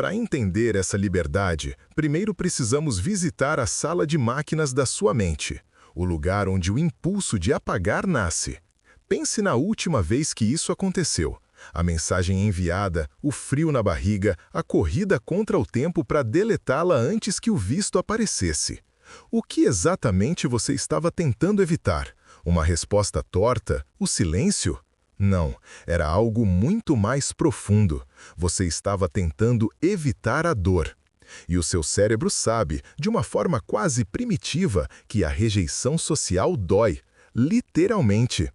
Para entender essa liberdade, primeiro precisamos visitar a sala de máquinas da sua mente, o lugar onde o impulso de apagar nasce. Pense na última vez que isso aconteceu. A mensagem enviada, o frio na barriga, a corrida contra o tempo para deletá-la antes que o visto aparecesse. O que exatamente você estava tentando evitar? Uma resposta torta? O silêncio? Não, era algo muito mais profundo. Você estava tentando evitar a dor. E o seu cérebro sabe, de uma forma quase primitiva, que a rejeição social dói, literalmente.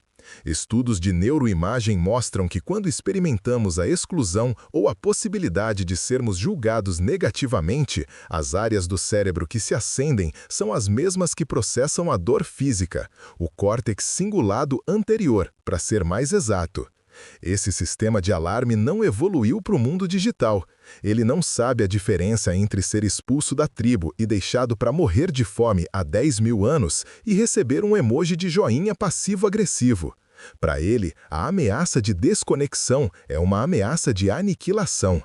Estudos de neuroimagem mostram que quando experimentamos a exclusão ou a possibilidade de sermos julgados negativamente, as áreas do cérebro que se acendem são as mesmas que processam a dor física, o córtex cingulado anterior, para ser mais exato. Esse sistema de alarme não evoluiu para o mundo digital. Ele não sabe a diferença entre ser expulso da tribo e deixado para morrer de fome há 10 mil anos e receber um emoji de joinha passivo-agressivo. Para ele, a ameaça de desconexão é uma ameaça de aniquilação.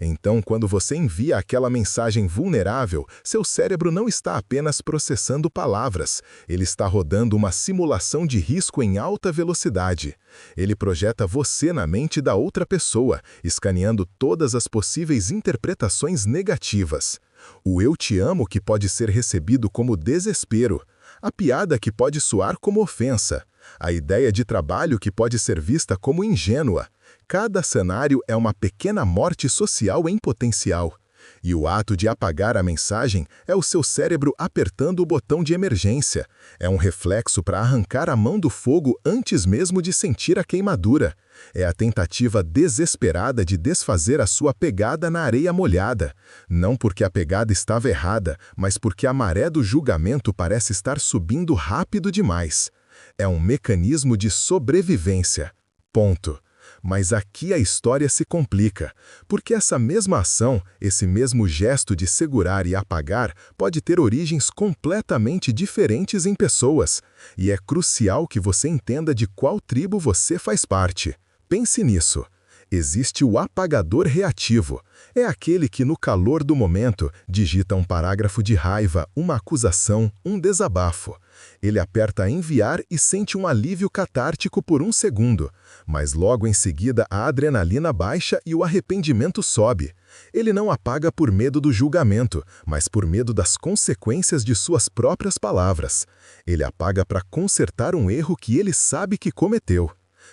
Então, quando você envia aquela mensagem vulnerável, seu cérebro não está apenas processando palavras, ele está rodando uma simulação de risco em alta velocidade. Ele projeta você na mente da outra pessoa, escaneando todas as possíveis interpretações negativas. O "eu te amo" que pode ser recebido como desespero, a piada que pode soar como ofensa, a ideia de trabalho que pode ser vista como ingênua. Cada cenário é uma pequena morte social em potencial. E o ato de apagar a mensagem é o seu cérebro apertando o botão de emergência. É um reflexo para arrancar a mão do fogo antes mesmo de sentir a queimadura. É a tentativa desesperada de desfazer a sua pegada na areia molhada. Não porque a pegada estava errada, mas porque a maré do julgamento parece estar subindo rápido demais. É um mecanismo de sobrevivência. Ponto. Mas aqui a história se complica, porque essa mesma ação, esse mesmo gesto de segurar e apagar, pode ter origens completamente diferentes em pessoas, e é crucial que você entenda de qual tribo você faz parte. Pense nisso. Existe o apagador reativo. É aquele que, no calor do momento, digita um parágrafo de raiva, uma acusação, um desabafo. Ele aperta enviar e sente um alívio catártico por um segundo, mas logo em seguida a adrenalina baixa e o arrependimento sobe. Ele não apaga por medo do julgamento, mas por medo das consequências de suas próprias palavras. Ele apaga para consertar um erro que ele sabe que cometeu.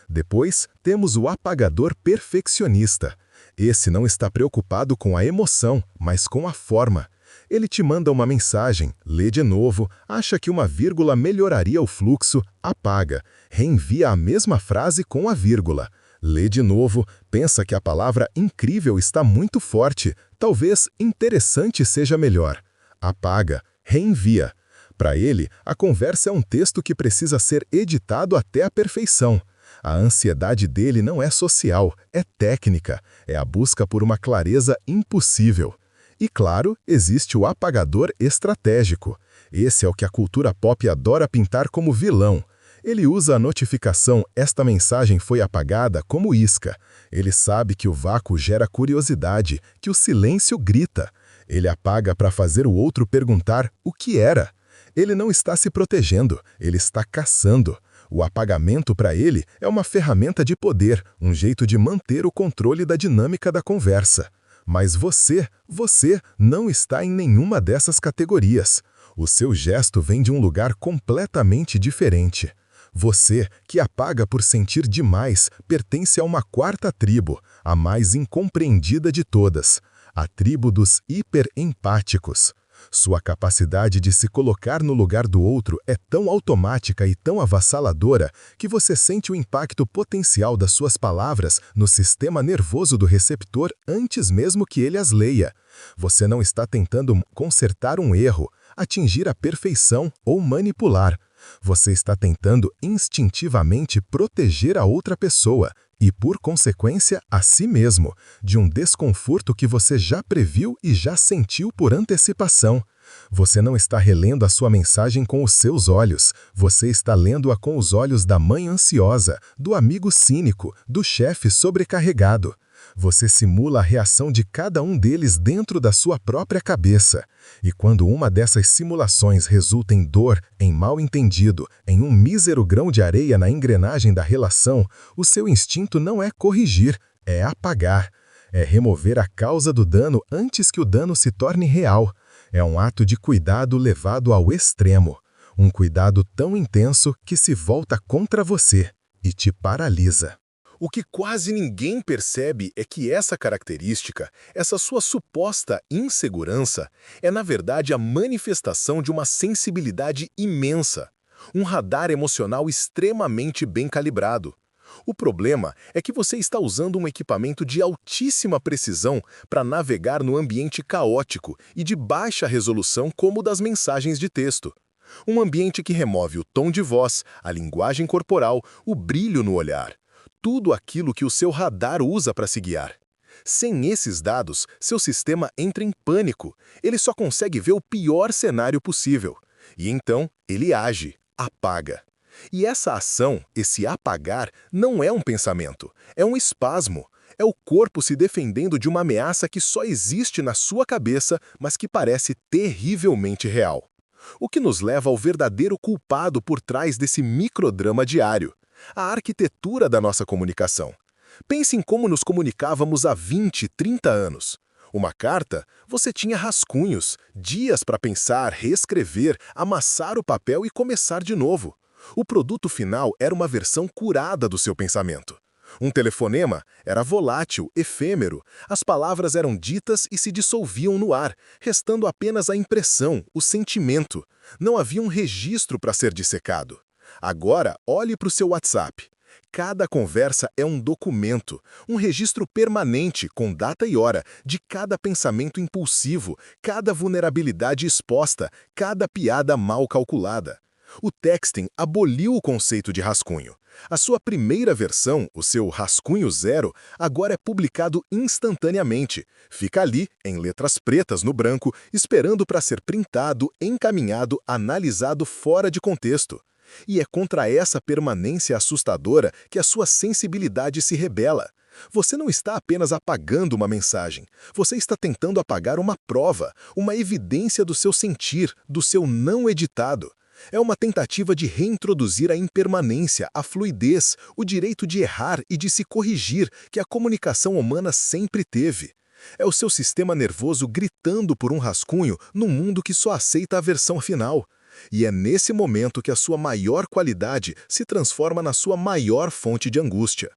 Depois, temos o apagador perfeccionista. Esse não está preocupado com a emoção, mas com a forma. Ele te manda uma mensagem, lê de novo, acha que uma vírgula melhoraria o fluxo, apaga, reenvia a mesma frase com a vírgula. Lê de novo, pensa que a palavra incrível está muito forte, talvez interessante seja melhor. Apaga, reenvia. Para ele, a conversa é um texto que precisa ser editado até a perfeição. A ansiedade dele não é social, é técnica, é a busca por uma clareza impossível. E claro, existe o apagador estratégico. Esse é o que a cultura pop adora pintar como vilão. Ele usa a notificação "esta mensagem foi apagada" como isca. Ele sabe que o vácuo gera curiosidade, que o silêncio grita. Ele apaga para fazer o outro perguntar o que era. Ele não está se protegendo, ele está caçando. O apagamento para ele é uma ferramenta de poder, um jeito de manter o controle da dinâmica da conversa. Mas você não está em nenhuma dessas categorias. O seu gesto vem de um lugar completamente diferente. Você, que apaga por sentir demais, pertence a uma quarta tribo, a mais incompreendida de todas, a tribo dos hiperempáticos. Sua capacidade de se colocar no lugar do outro é tão automática e tão avassaladora que você sente o impacto potencial das suas palavras no sistema nervoso do receptor antes mesmo que ele as leia. Você não está tentando consertar um erro, atingir a perfeição ou manipular. Você está tentando instintivamente proteger a outra pessoa e, por consequência, a si mesmo, de um desconforto que você já previu e já sentiu por antecipação. Você não está relendo a sua mensagem com os seus olhos, você está lendo-a com os olhos da mãe ansiosa, do amigo cínico, do chefe sobrecarregado. Você simula a reação de cada um deles dentro da sua própria cabeça. E quando uma dessas simulações resulta em dor, em mal-entendido, em um mísero grão de areia na engrenagem da relação, o seu instinto não é corrigir, é apagar. É remover a causa do dano antes que o dano se torne real. É um ato de cuidado levado ao extremo. Um cuidado tão intenso que se volta contra você e te paralisa. O que quase ninguém percebe é que essa característica, essa sua suposta insegurança, é na verdade a manifestação de uma sensibilidade imensa, um radar emocional extremamente bem calibrado. O problema é que você está usando um equipamento de altíssima precisão para navegar no ambiente caótico e de baixa resolução como o das mensagens de texto. Um ambiente que remove o tom de voz, a linguagem corporal, o brilho no olhar. Tudo aquilo que o seu radar usa para se guiar. Sem esses dados, seu sistema entra em pânico. Ele só consegue ver o pior cenário possível. E então, ele age, apaga. E essa ação, esse apagar, não é um pensamento, é um espasmo. É o corpo se defendendo de uma ameaça que só existe na sua cabeça, mas que parece terrivelmente real. O que nos leva ao verdadeiro culpado por trás desse microdrama diário, a arquitetura da nossa comunicação. Pense em como nos comunicávamos há 20, 30 anos. Uma carta, você tinha rascunhos, dias para pensar, reescrever, amassar o papel e começar de novo. O produto final era uma versão curada do seu pensamento. Um telefonema era volátil, efêmero. As palavras eram ditas e se dissolviam no ar, restando apenas a impressão, o sentimento. Não havia um registro para ser dissecado. Agora, olhe para o seu WhatsApp. Cada conversa é um documento, um registro permanente com data e hora de cada pensamento impulsivo, cada vulnerabilidade exposta, cada piada mal calculada. O texting aboliu o conceito de rascunho. A sua primeira versão, o seu rascunho zero, agora é publicado instantaneamente. Fica ali, em letras pretas no branco, esperando para ser printado, encaminhado, analisado fora de contexto. E é contra essa permanência assustadora que a sua sensibilidade se rebela. Você não está apenas apagando uma mensagem, você está tentando apagar uma prova, uma evidência do seu sentir, do seu não editado. É uma tentativa de reintroduzir a impermanência, a fluidez, o direito de errar e de se corrigir que a comunicação humana sempre teve. É o seu sistema nervoso gritando por um rascunho num mundo que só aceita a versão final. E é nesse momento que a sua maior qualidade se transforma na sua maior fonte de angústia.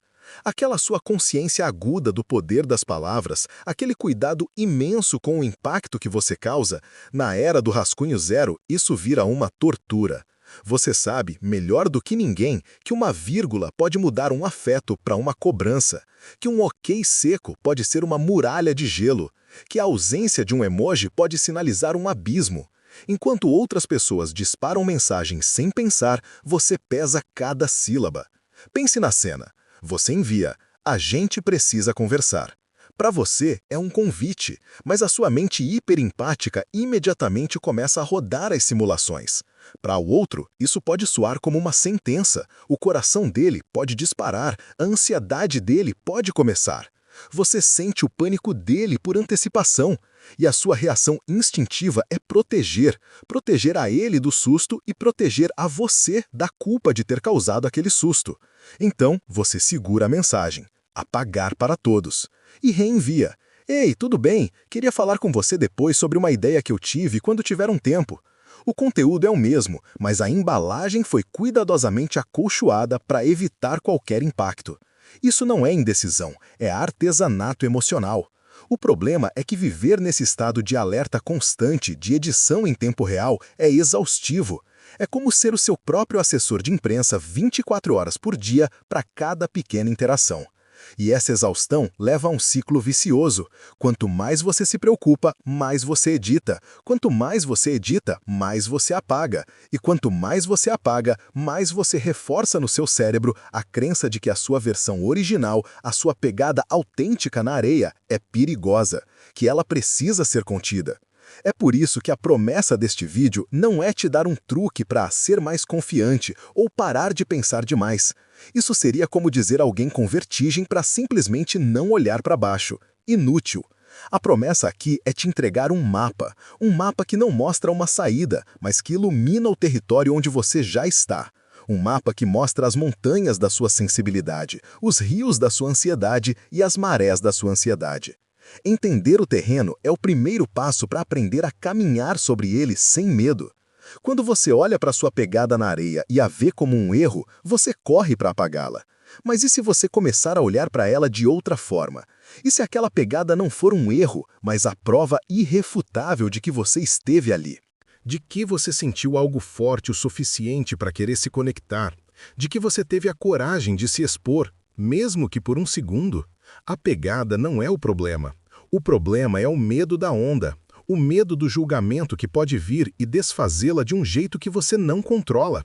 Aquela sua consciência aguda do poder das palavras, aquele cuidado imenso com o impacto que você causa, na era do rascunho zero, isso vira uma tortura. Você sabe, melhor do que ninguém, que uma vírgula pode mudar um afeto para uma cobrança, que um ok seco pode ser uma muralha de gelo, que a ausência de um emoji pode sinalizar um abismo. Enquanto outras pessoas disparam mensagens sem pensar, você pesa cada sílaba. Pense na cena. Você envia, a gente precisa conversar. Para você é um convite, mas a sua mente hiperempática imediatamente começa a rodar as simulações. Para o outro, isso pode soar como uma sentença, o coração dele pode disparar, a ansiedade dele pode começar. Você sente o pânico dele por antecipação, e a sua reação instintiva é proteger a ele do susto e proteger a você da culpa de ter causado aquele susto. Então, você segura a mensagem, apagar para todos, e reenvia. Ei, tudo bem? Queria falar com você depois sobre uma ideia que eu tive quando tiver um tempo. O conteúdo é o mesmo, mas a embalagem foi cuidadosamente acolchoada para evitar qualquer impacto. Isso não é indecisão, é artesanato emocional. O problema é que viver nesse estado de alerta constante, de edição em tempo real, é exaustivo. É como ser o seu próprio assessor de imprensa 24 horas por dia para cada pequena interação. E essa exaustão leva a um ciclo vicioso. Quanto mais você se preocupa, mais você edita. Quanto mais você edita, mais você apaga. E quanto mais você apaga, mais você reforça no seu cérebro a crença de que a sua versão original, a sua pegada autêntica na areia, é perigosa, que ela precisa ser contida. É por isso que a promessa deste vídeo não é te dar um truque para ser mais confiante ou parar de pensar demais. Isso seria como dizer a alguém com vertigem para simplesmente não olhar para baixo. Inútil. A promessa aqui é te entregar um mapa que não mostra uma saída, mas que ilumina o território onde você já está. Um mapa que mostra as montanhas da sua sensibilidade, os rios da sua ansiedade e as marés da sua ansiedade. Entender o terreno é o primeiro passo para aprender a caminhar sobre ele sem medo. Quando você olha para sua pegada na areia e a vê como um erro, você corre para apagá-la. Mas e se você começar a olhar para ela de outra forma? E se aquela pegada não for um erro, mas a prova irrefutável de que você esteve ali? De que você sentiu algo forte o suficiente para querer se conectar? De que você teve a coragem de se expor, mesmo que por um segundo? A pegada não é o problema. O problema é o medo da onda, o medo do julgamento que pode vir e desfazê-la de um jeito que você não controla.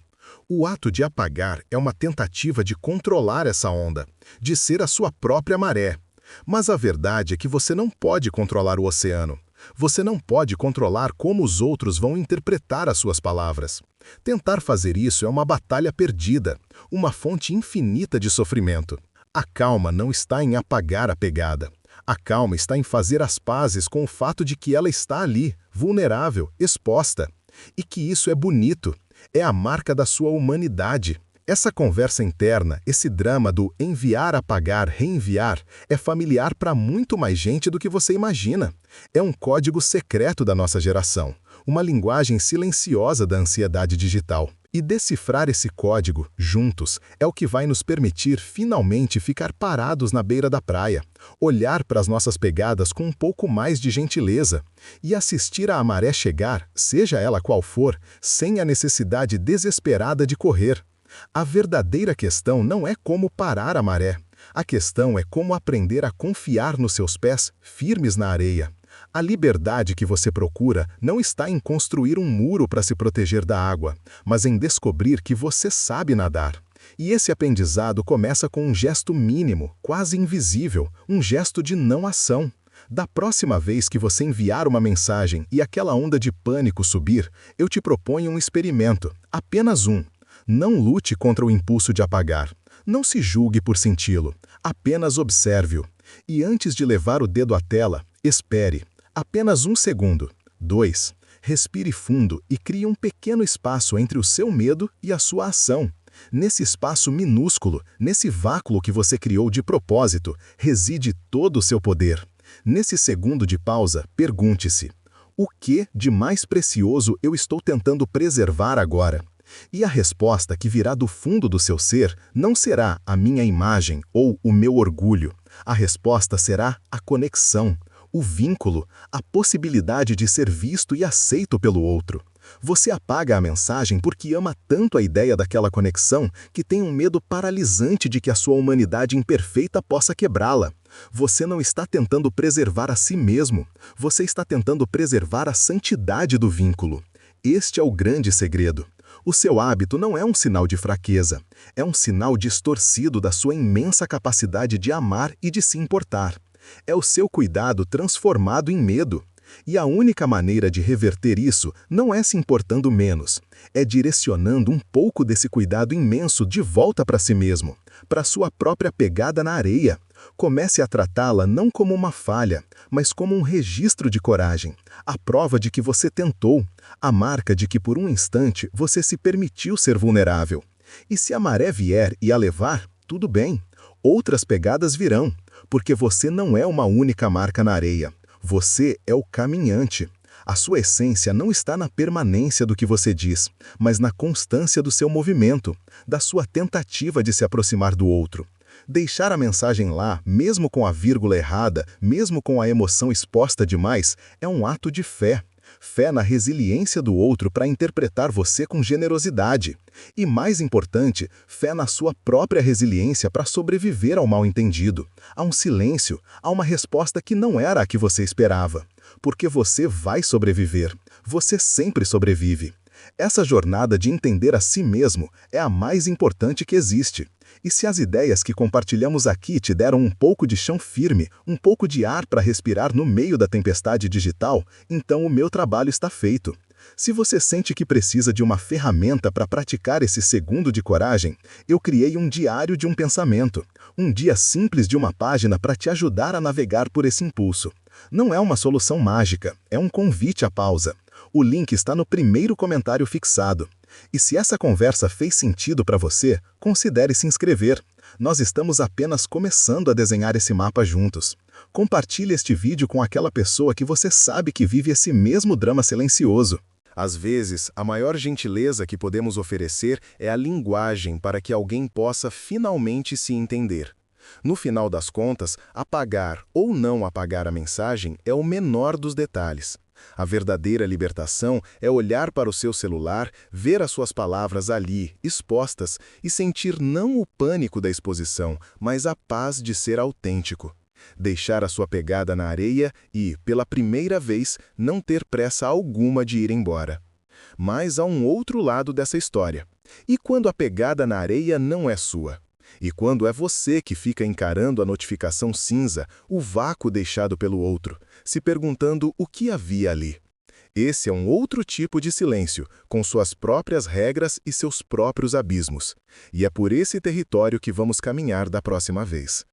O ato de apagar é uma tentativa de controlar essa onda, de ser a sua própria maré. Mas a verdade é que você não pode controlar o oceano. Você não pode controlar como os outros vão interpretar as suas palavras. Tentar fazer isso é uma batalha perdida, uma fonte infinita de sofrimento. A calma não está em apagar a pegada. A calma está em fazer as pazes com o fato de que ela está ali, vulnerável, exposta. E que isso é bonito. É a marca da sua humanidade. Essa conversa interna, esse drama do enviar, apagar, reenviar, é familiar para muito mais gente do que você imagina. É um código secreto da nossa geração, uma linguagem silenciosa da ansiedade digital. E decifrar esse código, juntos, é o que vai nos permitir finalmente ficar parados na beira da praia, olhar para as nossas pegadas com um pouco mais de gentileza e assistir à maré chegar, seja ela qual for, sem a necessidade desesperada de correr. A verdadeira questão não é como parar a maré. A questão é como aprender a confiar nos seus pés firmes na areia. A liberdade que você procura não está em construir um muro para se proteger da água, mas em descobrir que você sabe nadar. E esse aprendizado começa com um gesto mínimo, quase invisível, um gesto de não ação. Da próxima vez que você enviar uma mensagem e aquela onda de pânico subir, eu te proponho um experimento, apenas um. Não lute contra o impulso de apagar. Não se julgue por senti-lo, apenas observe-o. E antes de levar o dedo à tela, espere. Apenas 1 segundo. 2. Respire fundo e crie um pequeno espaço entre o seu medo e a sua ação. Nesse espaço minúsculo, nesse vácuo que você criou de propósito, reside todo o seu poder. Nesse segundo de pausa, pergunte-se: o que de mais precioso eu estou tentando preservar agora? E a resposta que virá do fundo do seu ser não será a minha imagem ou o meu orgulho. A resposta será a conexão, o vínculo, a possibilidade de ser visto e aceito pelo outro. Você apaga a mensagem porque ama tanto a ideia daquela conexão que tem um medo paralisante de que a sua humanidade imperfeita possa quebrá-la. Você não está tentando preservar a si mesmo, você está tentando preservar a santidade do vínculo. Este é o grande segredo. O seu hábito não é um sinal de fraqueza, é um sinal distorcido da sua imensa capacidade de amar e de se importar. É o seu cuidado transformado em medo. E a única maneira de reverter isso não é se importando menos, é direcionando um pouco desse cuidado imenso de volta para si mesmo, para sua própria pegada na areia. Comece a tratá-la não como uma falha, mas como um registro de coragem, a prova de que você tentou, a marca de que por um instante você se permitiu ser vulnerável. E se a maré vier e a levar, tudo bem, outras pegadas virão, porque você não é uma única marca na areia. Você é o caminhante. A sua essência não está na permanência do que você diz, mas na constância do seu movimento, da sua tentativa de se aproximar do outro. Deixar a mensagem lá, mesmo com a vírgula errada, mesmo com a emoção exposta demais, é um ato de fé. Fé na resiliência do outro para interpretar você com generosidade. E, mais importante, fé na sua própria resiliência para sobreviver ao mal-entendido, a um silêncio, a uma resposta que não era a que você esperava. Porque você vai sobreviver. Você sempre sobrevive. Essa jornada de entender a si mesmo é a mais importante que existe. E se as ideias que compartilhamos aqui te deram um pouco de chão firme, um pouco de ar para respirar no meio da tempestade digital, então o meu trabalho está feito. Se você sente que precisa de uma ferramenta para praticar esse segundo de coragem, eu criei um diário de um pensamento, um dia simples de uma página para te ajudar a navegar por esse impulso. Não é uma solução mágica, é um convite à pausa. O link está no primeiro comentário fixado. E se essa conversa fez sentido para você, considere se inscrever. Nós estamos apenas começando a desenhar esse mapa juntos. Compartilhe este vídeo com aquela pessoa que você sabe que vive esse mesmo drama silencioso. Às vezes, a maior gentileza que podemos oferecer é a linguagem para que alguém possa finalmente se entender. No final das contas, apagar ou não apagar a mensagem é o menor dos detalhes. A verdadeira libertação é olhar para o seu celular, ver as suas palavras ali, expostas, e sentir não o pânico da exposição, mas a paz de ser autêntico. Deixar a sua pegada na areia e, pela primeira vez, não ter pressa alguma de ir embora. Mas há um outro lado dessa história. E quando a pegada na areia não é sua? E quando é você que fica encarando a notificação cinza, o vácuo deixado pelo outro, se perguntando o que havia ali? Esse é um outro tipo de silêncio, com suas próprias regras e seus próprios abismos. E é por esse território que vamos caminhar da próxima vez.